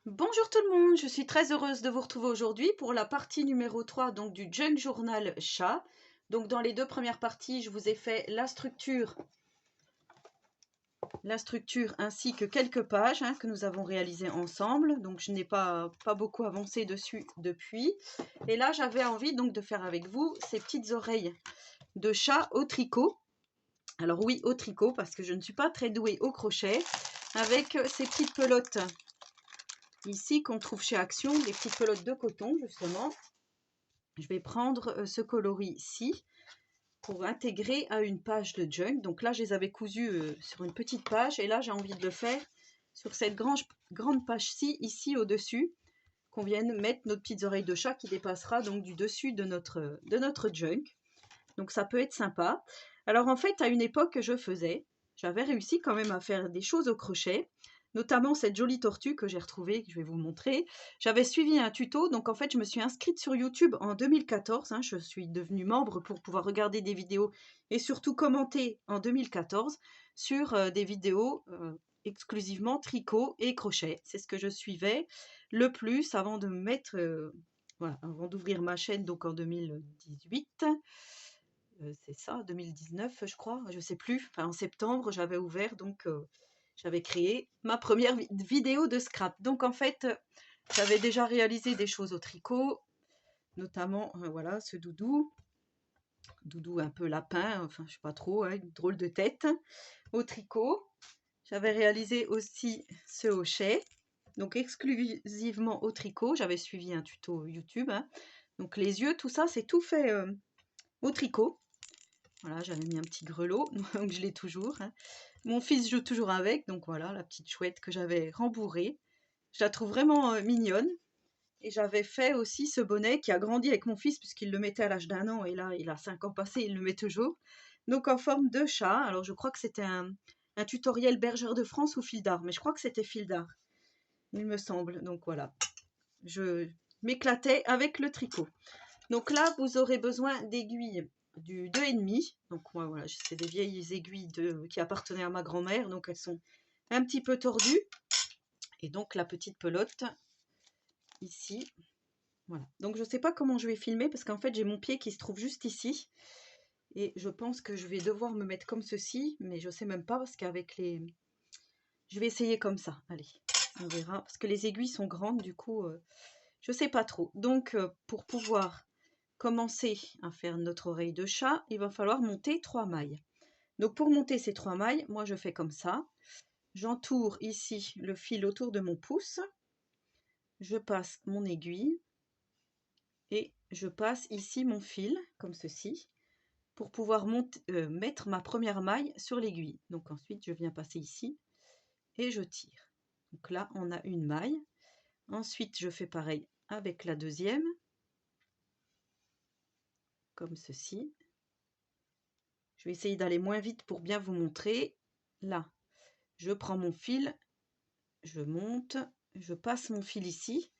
Bonjour tout le monde, je suis très heureuse de vous retrouver aujourd'hui pour la partie numéro 3 donc, du Junk Journal Chat. Donc dans les deux premières parties, je vous ai fait la structure ainsi que quelques pages que nous avons réalisées ensemble. Donc je n'ai pas beaucoup avancé dessus depuis. Et là, j'avais envie donc de faire avec vous ces petites oreilles de chat au tricot. Alors oui, au tricot, parce que je ne suis pas très douée au crochet, avec ces petites pelotes ici qu'on trouve chez Action, des petites pelotes de coton justement. Je vais prendre ce coloris-ci pour intégrer à une page de junk. Donc là, je les avais cousus sur une petite page et là, j'ai envie de le faire sur cette grande page-ci, ici au-dessus, qu'on vienne mettre notre petites oreilles de chat qui dépassera donc du dessus de notre junk. Donc ça peut être sympa. Alors en fait, à une époque, j'avais réussi quand même à faire des choses au crochet, notamment cette jolie tortue que j'ai retrouvée, que je vais vous montrer. J'avais suivi un tuto, donc en fait, je me suis inscrite sur YouTube en 2014. Je suis devenue membre pour pouvoir regarder des vidéos et surtout commenter en 2014 sur des vidéos exclusivement tricot et crochet. C'est ce que je suivais le plus avant de me mettre, voilà, avant d'ouvrir ma chaîne donc en 2018. C'est ça, 2019 je crois, je sais plus. Enfin, en septembre, j'avais ouvert, donc j'avais créé ma première vidéo de scrap. Donc en fait, j'avais déjà réalisé des choses au tricot, notamment voilà ce doudou un peu lapin, enfin je sais pas trop, une drôle de tête au tricot. J'avais réalisé aussi ce hochet, donc exclusivement au tricot. J'avais suivi un tuto YouTube. Donc les yeux, tout ça, c'est tout fait au tricot. Voilà, j'avais mis un petit grelot, donc je l'ai toujours. Mon fils joue toujours avec, donc voilà, la petite chouette que j'avais rembourrée. Je la trouve vraiment mignonne. Et j'avais fait aussi ce bonnet qui a grandi avec mon fils, puisqu'il le mettait à l'âge d'1 an, et là, il a 5 ans passés, il le met toujours. Donc en forme de chat. Alors je crois que c'était un tutoriel Bergère de France ou fil d'art, mais je crois que c'était fil d'art, il me semble. Donc voilà, je m'éclatais avec le tricot. Donc là, vous aurez besoin d'aiguilles du 2,5. Donc moi, voilà, c'est des vieilles aiguilles qui appartenaient à ma grand-mère. Donc elles sont un petit peu tordues. Et donc la petite pelote, ici. Voilà. Donc je ne sais pas comment je vais filmer parce qu'en fait, j'ai mon pied qui se trouve juste ici. Et je pense que je vais devoir me mettre comme ceci. Mais je ne sais même pas parce qu'avec les... Je vais essayer comme ça. Allez, on verra. Parce que les aiguilles sont grandes, du coup, je ne sais pas trop. Donc pour pouvoir commencer à faire notre oreille de chat, il va falloir monter 3 mailles. Donc pour monter ces 3 mailles, moi je fais comme ça. J'entoure ici le fil autour de mon pouce. Je passe mon aiguille et je passe ici mon fil, comme ceci, pour pouvoir mettre ma première maille sur l'aiguille. Donc ensuite je viens passer ici et je tire. Donc là on a une maille. Ensuite je fais pareil avec la deuxième, comme ceci. Je vais essayer d'aller moins vite pour bien vous montrer. Là, je prends mon fil, je monte, je passe mon fil ici.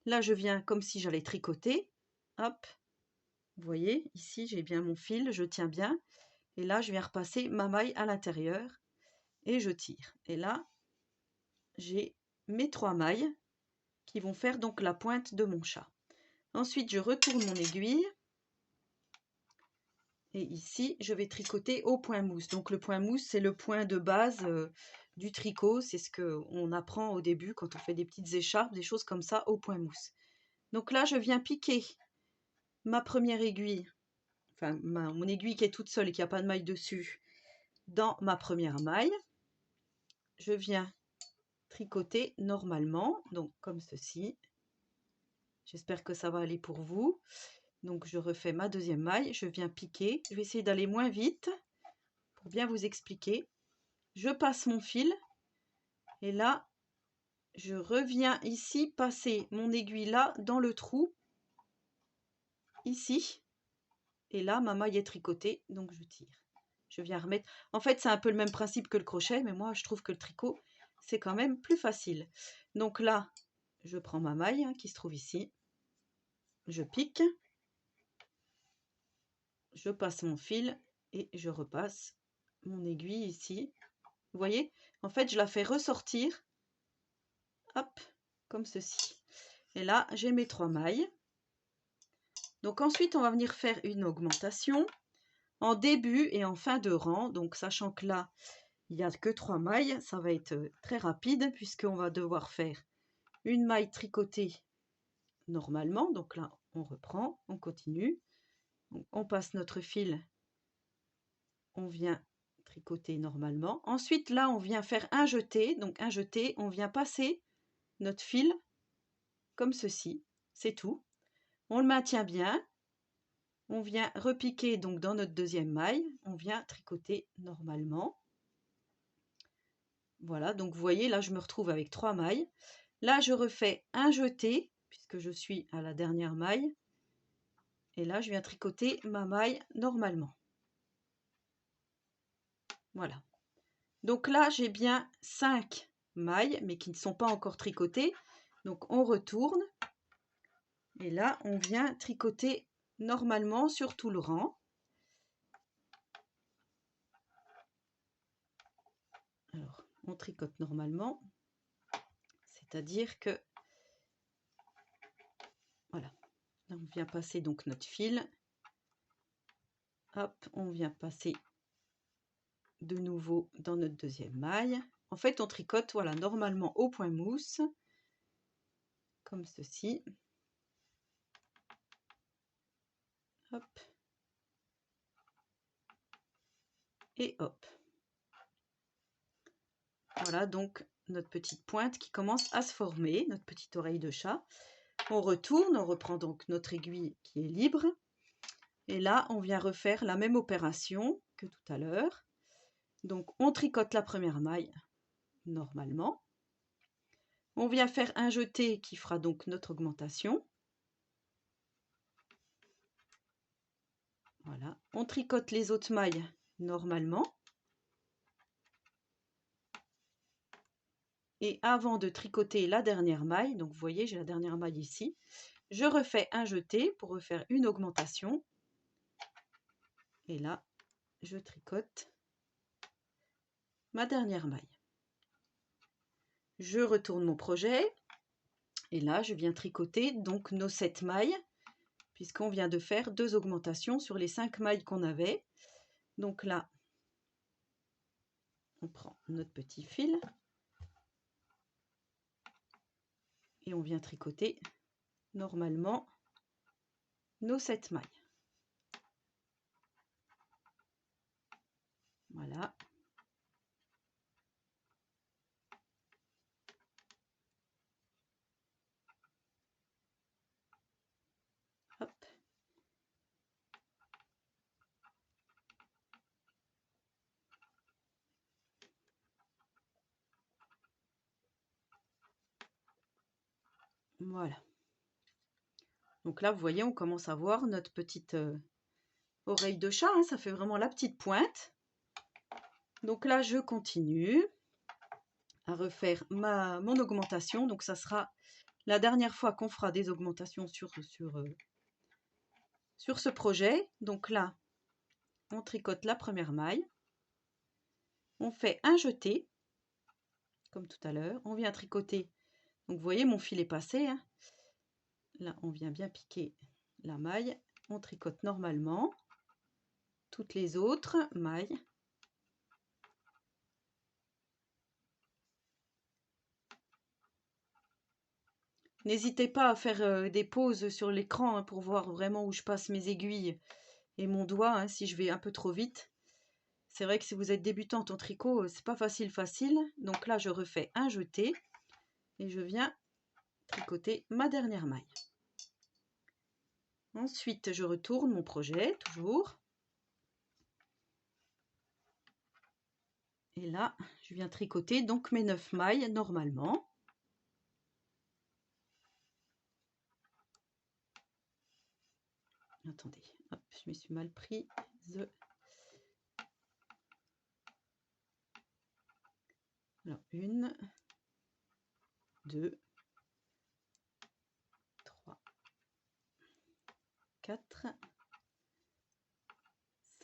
Là, je viens comme si j'allais tricoter. Hop, vous voyez, ici, j'ai bien mon fil, je tiens bien. Et là, je viens repasser ma maille à l'intérieur et je tire. Et là, j'ai mes 3 mailles qui vont faire donc la pointe de mon chat. Ensuite, je retourne mon aiguille. Et ici, je vais tricoter au point mousse. Donc le point mousse, c'est le point de base du tricot. C'est ce qu'on apprend au début quand on fait des petites écharpes, des choses comme ça, au point mousse. Donc là, je viens piquer ma première aiguille, enfin mon aiguille qui est toute seule et qui n'a pas de maille dessus, dans ma première maille. Je viens tricoter normalement, donc comme ceci. J'espère que ça va aller pour vous. Donc je refais ma deuxième maille, je viens piquer. Je vais essayer d'aller moins vite pour bien vous expliquer. Je passe mon fil et là, je reviens ici passer mon aiguille là dans le trou, ici. Et là, ma maille est tricotée, donc je tire. Je viens remettre... En fait, c'est un peu le même principe que le crochet, mais moi, je trouve que le tricot, c'est quand même plus facile. Donc là, je prends ma maille qui se trouve ici. Je pique. Je passe mon fil et je repasse mon aiguille ici. Vous voyez? En fait, je la fais ressortir. Hop. comme ceci. Et là, j'ai mes 3 mailles. Donc ensuite, on va venir faire une augmentation en début et en fin de rang. Donc sachant que là, il n'y a que 3 mailles, ça va être très rapide puisqu'on va devoir faire une maille tricotée normalement. Donc là, on reprend, on continue. Donc, on passe notre fil, on vient tricoter normalement. Ensuite, là, on vient faire un jeté. Donc un jeté, on vient passer notre fil comme ceci. C'est tout. On le maintient bien. On vient repiquer donc dans notre deuxième maille. On vient tricoter normalement. Voilà, donc vous voyez, là, je me retrouve avec 3 mailles. Là, je refais un jeté, puisque je suis à la dernière maille. Et là, je viens tricoter ma maille normalement. Voilà. Donc là, j'ai bien 5 mailles, mais qui ne sont pas encore tricotées. Donc, on retourne. Et là, on vient tricoter normalement sur tout le rang. Alors, on tricote normalement. C'est-à-dire que, voilà, là, on vient passer donc notre fil. Hop, on vient passer de nouveau dans notre deuxième maille. En fait, on tricote, voilà, normalement au point mousse, comme ceci. Hop. Et hop. Voilà donc notre petite pointe qui commence à se former, notre petite oreille de chat. On retourne, on reprend donc notre aiguille qui est libre. Et là, on vient refaire la même opération que tout à l'heure. Donc, on tricote la première maille normalement. On vient faire un jeté qui fera donc notre augmentation. Voilà. On tricote les autres mailles normalement. Et avant de tricoter la dernière maille, donc vous voyez, j'ai la dernière maille ici, je refais un jeté pour refaire une augmentation. Et là, je tricote ma dernière maille. Je retourne mon projet. Et là, je viens tricoter donc nos 7 mailles, puisqu'on vient de faire 2 augmentations sur les 5 mailles qu'on avait. Donc là, on prend notre petit fil et on vient tricoter normalement nos 7 mailles. Voilà. Hop. Voilà. Donc là, vous voyez, on commence à voir notre petite oreille de chat. Hein, ça fait vraiment la petite pointe. Donc là, je continue à refaire mon augmentation. Donc ça sera la dernière fois qu'on fera des augmentations sur ce projet. Donc là, on tricote la première maille. On fait un jeté, comme tout à l'heure. On vient tricoter. Donc vous voyez, mon fil est passé. Hein. Là, on vient bien piquer la maille. On tricote normalement toutes les autres mailles. N'hésitez pas à faire des pauses sur l'écran hein, pour voir vraiment où je passe mes aiguilles et mon doigt hein, si je vais un peu trop vite. C'est vrai que si vous êtes débutante en tricot, c'est pas facile. Donc là, je refais un jeté et je viens tricoter ma dernière maille. Ensuite, je retourne mon projet, toujours. Et là, je viens tricoter donc mes 9 mailles normalement. Attendez, hop, je me suis mal prise. Alors, 1, 2, 3, 4,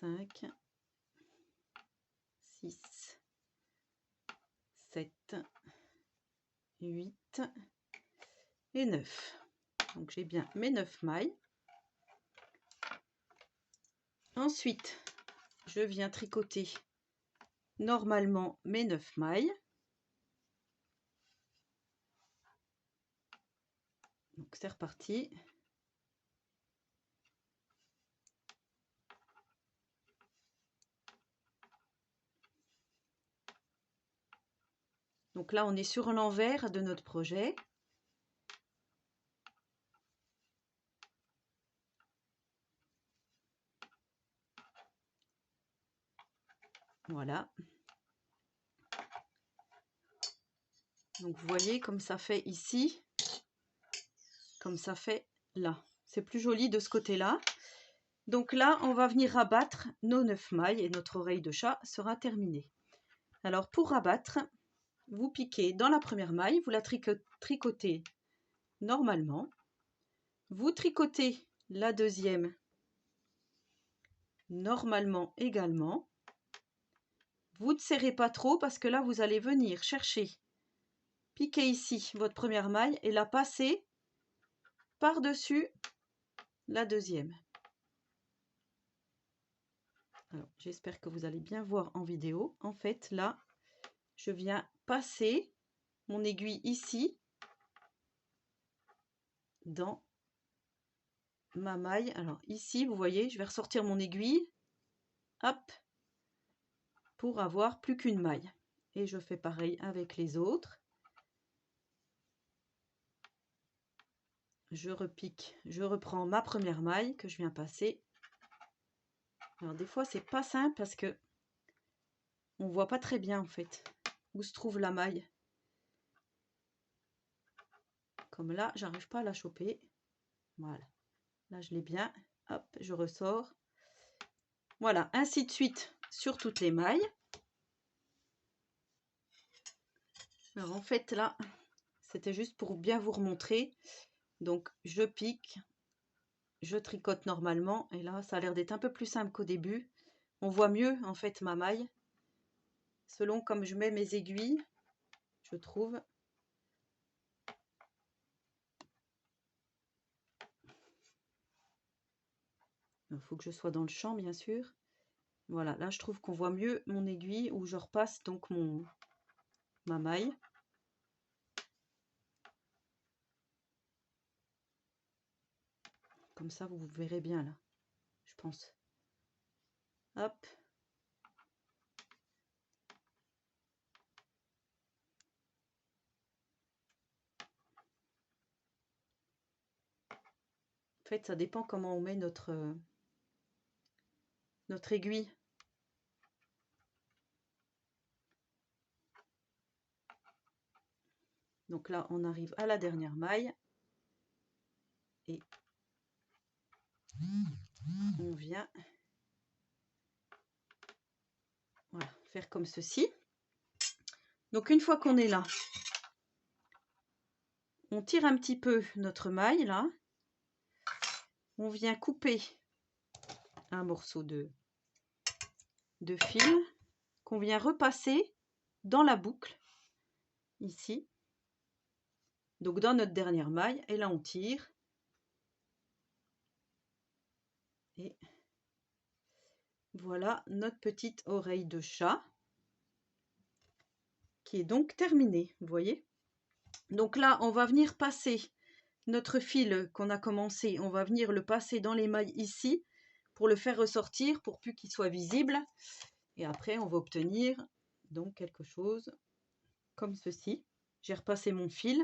5, 6, 7, 8, et 9. Donc j'ai bien mes 9 mailles. Ensuite, je viens tricoter normalement mes 9 mailles. Donc c'est reparti. Donc là, on est sur l'envers de notre projet. Voilà. Donc vous voyez comme ça fait ici, comme ça fait là. C'est plus joli de ce côté-là. Donc là, on va venir rabattre nos 9 mailles et notre oreille de chat sera terminée. Alors pour rabattre, vous piquez dans la première maille, vous la tricotez normalement. Vous tricotez la deuxième normalement également. Vous ne serrez pas trop parce que là, vous allez venir chercher, piquer ici votre première maille et la passer par-dessus la deuxième. Alors, j'espère que vous allez bien voir en vidéo. En fait, là, je viens passer mon aiguille ici dans ma maille. Alors ici, vous voyez, je vais ressortir mon aiguille, hop, pour avoir plus qu'une maille. Et je fais pareil avec les autres. Je repique, je reprends ma première maille que je viens passer. Alors des fois, c'est pas simple parce que on voit pas très bien en fait où se trouve la maille. Comme là, j'arrive pas à la choper. Voilà. Là, je l'ai bien. Hop, je ressors. Voilà, ainsi de suite sur toutes les mailles. Alors en fait, là, c'était juste pour bien vous remontrer. Donc, je pique, je tricote normalement. Et là, ça a l'air d'être un peu plus simple qu'au début. On voit mieux, en fait, ma maille. Selon comme je mets mes aiguilles, je trouve. Il faut que je sois dans le champ, bien sûr. Voilà, là, je trouve qu'on voit mieux mon aiguille où je repasse donc ma maille. Comme ça, vous verrez bien, là, je pense. Hop. En fait, ça dépend comment on met notre aiguille. Donc là, on arrive à la dernière maille. Et on vient voilà, faire comme ceci. Donc une fois qu'on est là, on tire un petit peu notre maille là. On vient couper un morceau de fil qu'on vient repasser dans la boucle ici. Donc dans notre dernière maille. Et là, on tire. Et voilà notre petite oreille de chat qui est donc terminée, vous voyez. Donc là, on va venir passer notre fil qu'on a commencé, on va venir le passer dans les mailles ici pour le faire ressortir pour plus qu'il soit visible. Et après, on va obtenir donc quelque chose comme ceci. J'ai repassé mon fil.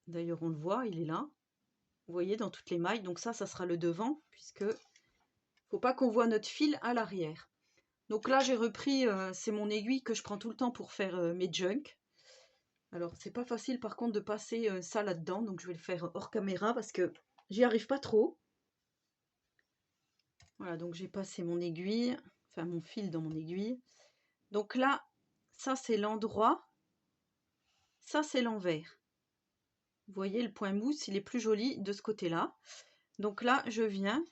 D'ailleurs, on le voit, il est là. Vous voyez, dans toutes les mailles. Donc ça sera le devant puisque faut pas qu'on voit notre fil à l'arrière. Donc là, j'ai repris, c'est mon aiguille que je prends tout le temps pour faire mes junks. Alors, c'est pas facile par contre de passer ça là-dedans, donc je vais le faire hors caméra parce que j'y arrive pas trop. Voilà, donc j'ai passé mon aiguille, enfin mon fil dans mon aiguille. Donc là, ça c'est l'endroit, ça c'est l'envers. Vous voyez, le point mousse, il est plus joli de ce côté-là. Donc là, je viens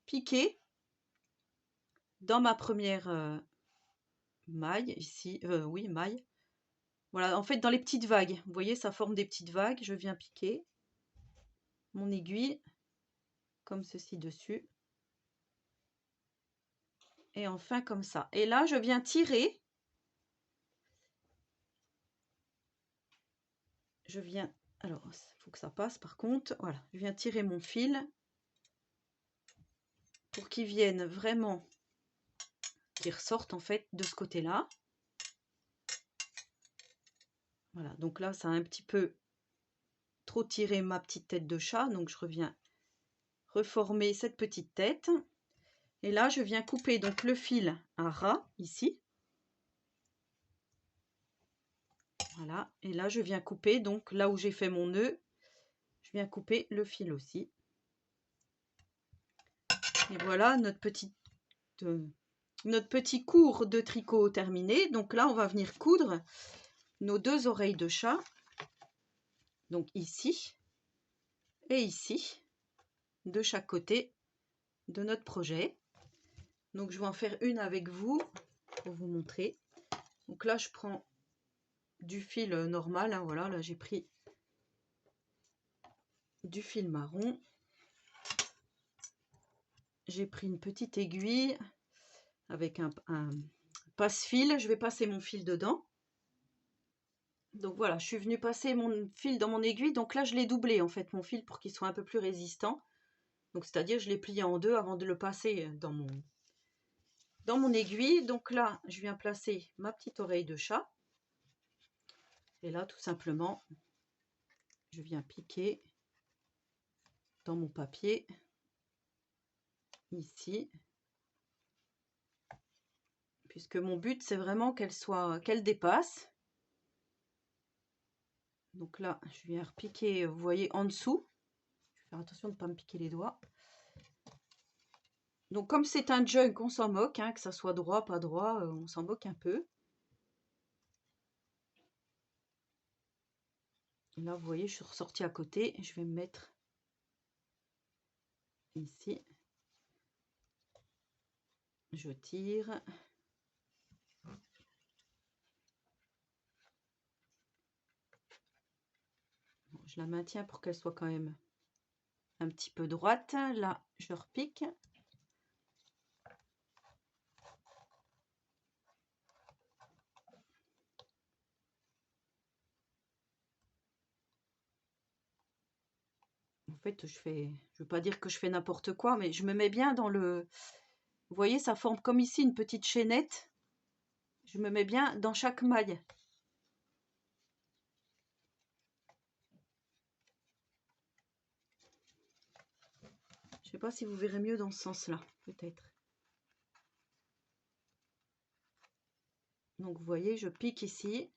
piquer dans ma première maille, ici, oui, maille. Voilà, en fait, dans les petites vagues. Vous voyez, ça forme des petites vagues. Je viens piquer mon aiguille comme ceci dessus. Et enfin comme ça. Et là, je viens tirer. Je viens... Alors, il faut que ça passe par contre. Voilà, je viens tirer mon fil pour qu'il vienne vraiment, qu'il ressorte en fait de ce côté-là. Voilà, donc là, ça a un petit peu trop tiré ma petite tête de chat. Donc, je reviens reformer cette petite tête. Et là, je viens couper donc le fil à ras ici. Voilà, et là, je viens couper donc là où j'ai fait mon nœud. Je viens couper le fil aussi. Et voilà notre petit cours de tricot terminé. Donc là, on va venir coudre nos 2 oreilles de chat. Donc ici et ici, de chaque côté de notre projet. Donc je vais en faire une avec vous pour vous montrer. Donc là, je prends du fil normal. Hein, voilà, là j'ai pris du fil marron. J'ai pris une petite aiguille avec un passe-fil. Je vais passer mon fil dedans. Donc voilà, je suis venue passer mon fil dans mon aiguille. Donc là, je l'ai doublé en fait, mon fil, pour qu'il soit un peu plus résistant. Donc c'est-à-dire, je l'ai plié en 2 avant de le passer dans mon aiguille. Donc là, je viens placer ma petite oreille de chat. Et là, tout simplement, je viens piquer dans mon papier, ici. Puisque mon but, c'est vraiment qu'elle dépasse. Donc là, je viens repiquer, vous voyez, en dessous. Je vais faire attention de ne pas me piquer les doigts. Donc comme c'est un junk, on s'en moque, hein, que ça soit droit, pas droit, on s'en moque un peu. Là, vous voyez, je suis ressortie à côté. Je vais me mettre ici. Je tire. Bon, je la maintiens pour qu'elle soit quand même un petit peu droite. Là, je repique. En fait, je veux pas dire que je fais n'importe quoi, mais je me mets bien dans le... Vous voyez, ça forme comme ici une petite chaînette. Je me mets bien dans chaque maille. Je sais pas si vous verrez mieux dans ce sens-là, peut-être. Donc, vous voyez, je pique ici.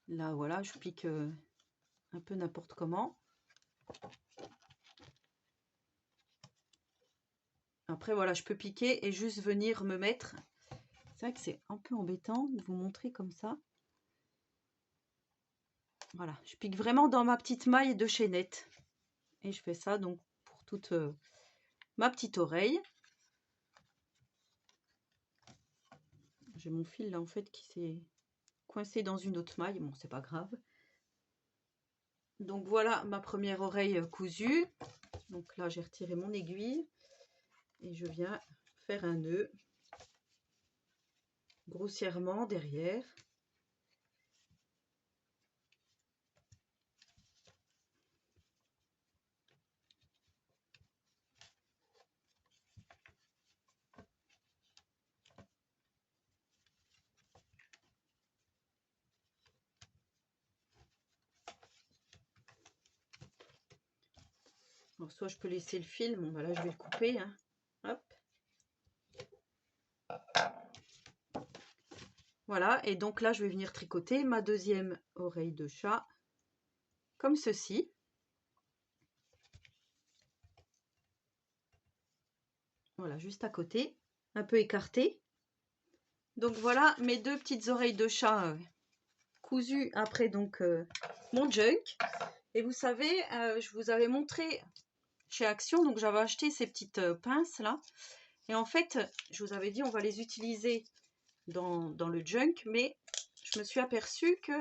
Là, voilà, je pique un peu n'importe comment. Après, voilà, je peux piquer et juste venir me mettre... C'est vrai que c'est un peu embêtant de vous montrer comme ça. Voilà, je pique vraiment dans ma petite maille de chaînette. Et je fais ça donc pour toute ma petite oreille. J'ai mon fil là en fait qui s'est coincé dans une autre maille. Bon, c'est pas grave. Donc voilà ma première oreille cousue. Donc là, j'ai retiré mon aiguille. Et je viens faire un nœud grossièrement derrière. Alors, soit je peux laisser le fil, bon bah là je vais le couper. Hein. Hop. Voilà, et donc là je vais venir tricoter ma deuxième oreille de chat, comme ceci. Voilà, juste à côté, un peu écarté. Donc voilà mes 2 petites oreilles de chat cousues après donc mon junk. Et vous savez, je vous avais montré chez Action. Donc j'avais acheté ces petites pinces là. Et en fait, je vous avais dit, on va les utiliser dans le junk. Mais je me suis aperçue que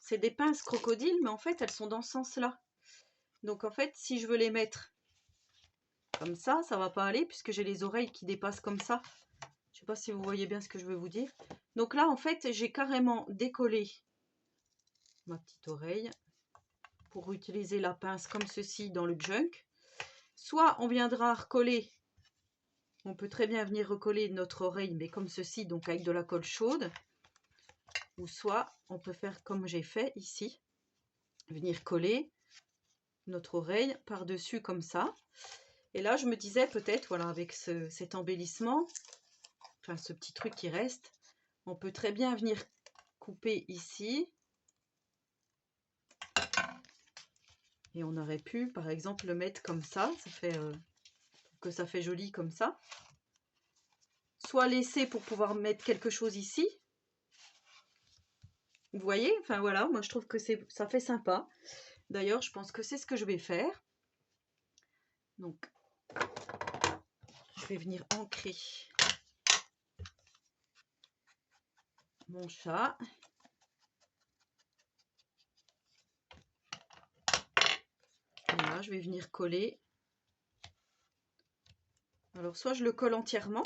c'est des pinces crocodiles, mais en fait, elles sont dans ce sens-là. Donc en fait, si je veux les mettre comme ça va pas aller puisque j'ai les oreilles qui dépassent comme ça. Je sais pas si vous voyez bien ce que je veux vous dire. Donc là, en fait, j'ai carrément décollé ma petite oreille pour utiliser la pince comme ceci dans le junk. Soit on viendra recoller, on peut très bien venir recoller notre oreille, mais comme ceci, donc avec de la colle chaude. Ou soit on peut faire comme j'ai fait ici, venir coller notre oreille par-dessus comme ça. Et là, je me disais peut-être, voilà, avec cet embellissement, enfin ce petit truc qui reste, on peut très bien venir couper ici. Et on aurait pu, par exemple, le mettre comme ça fait que ça fait joli comme ça. Soit laisser pour pouvoir mettre quelque chose ici. Vous voyez, enfin voilà, moi je trouve que ça fait sympa. D'ailleurs, je pense que c'est ce que je vais faire. Donc, je vais venir ancrer mon chat. Voilà, je vais venir coller. Alors, soit je le colle entièrement,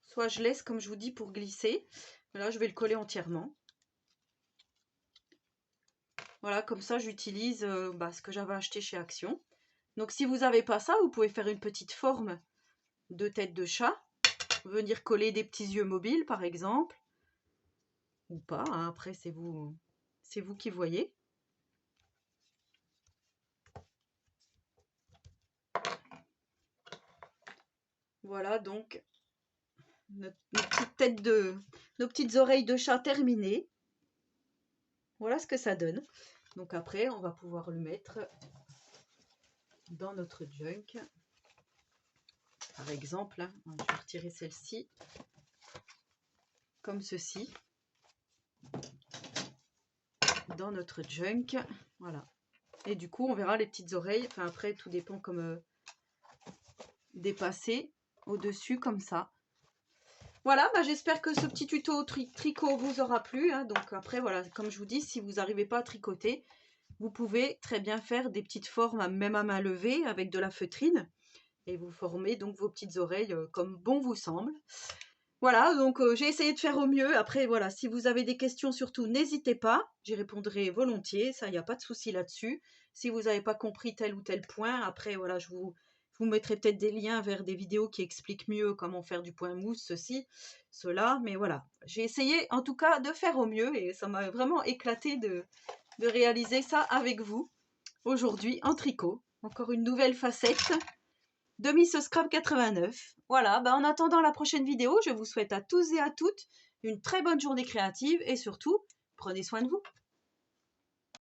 soit je laisse, comme je vous dis, pour glisser. Là, je vais le coller entièrement. Voilà, comme ça, j'utilise ce que j'avais acheté chez Action. Donc, si vous n'avez pas ça, vous pouvez faire une petite forme de tête de chat. Venir coller des petits yeux mobiles, par exemple. Ou pas, hein, après, c'est vous qui voyez. Voilà, donc, nos petites oreilles de chat terminées. Voilà ce que ça donne. Donc après, on va pouvoir le mettre dans notre junk. Par exemple, hein, je vais retirer celle-ci comme ceci. Dans notre junk. Voilà. Et du coup, on verra les petites oreilles. Enfin, après, tout dépend comme dépasser au-dessus comme ça. Voilà, j'espère que ce petit tuto tricot vous aura plu. Hein. Donc après, voilà, comme je vous dis, si vous n'arrivez pas à tricoter, vous pouvez très bien faire des petites formes, même à main levée, avec de la feutrine. Et vous formez donc vos petites oreilles comme bon vous semble. Voilà, donc j'ai essayé de faire au mieux. Après, voilà, si vous avez des questions, surtout, n'hésitez pas. J'y répondrai volontiers, ça, il n'y a pas de souci là-dessus. Si vous n'avez pas compris tel ou tel point, après, voilà, je vous mettrai peut-être des liens vers des vidéos qui expliquent mieux comment faire du point mousse, ceci, cela. Mais voilà, j'ai essayé en tout cas de faire au mieux et ça m'a vraiment éclaté de réaliser ça avec vous aujourd'hui en tricot. Encore une nouvelle facette de Miss Scrap 89. Voilà, en attendant la prochaine vidéo, je vous souhaite à tous et à toutes une très bonne journée créative et surtout, prenez soin de vous.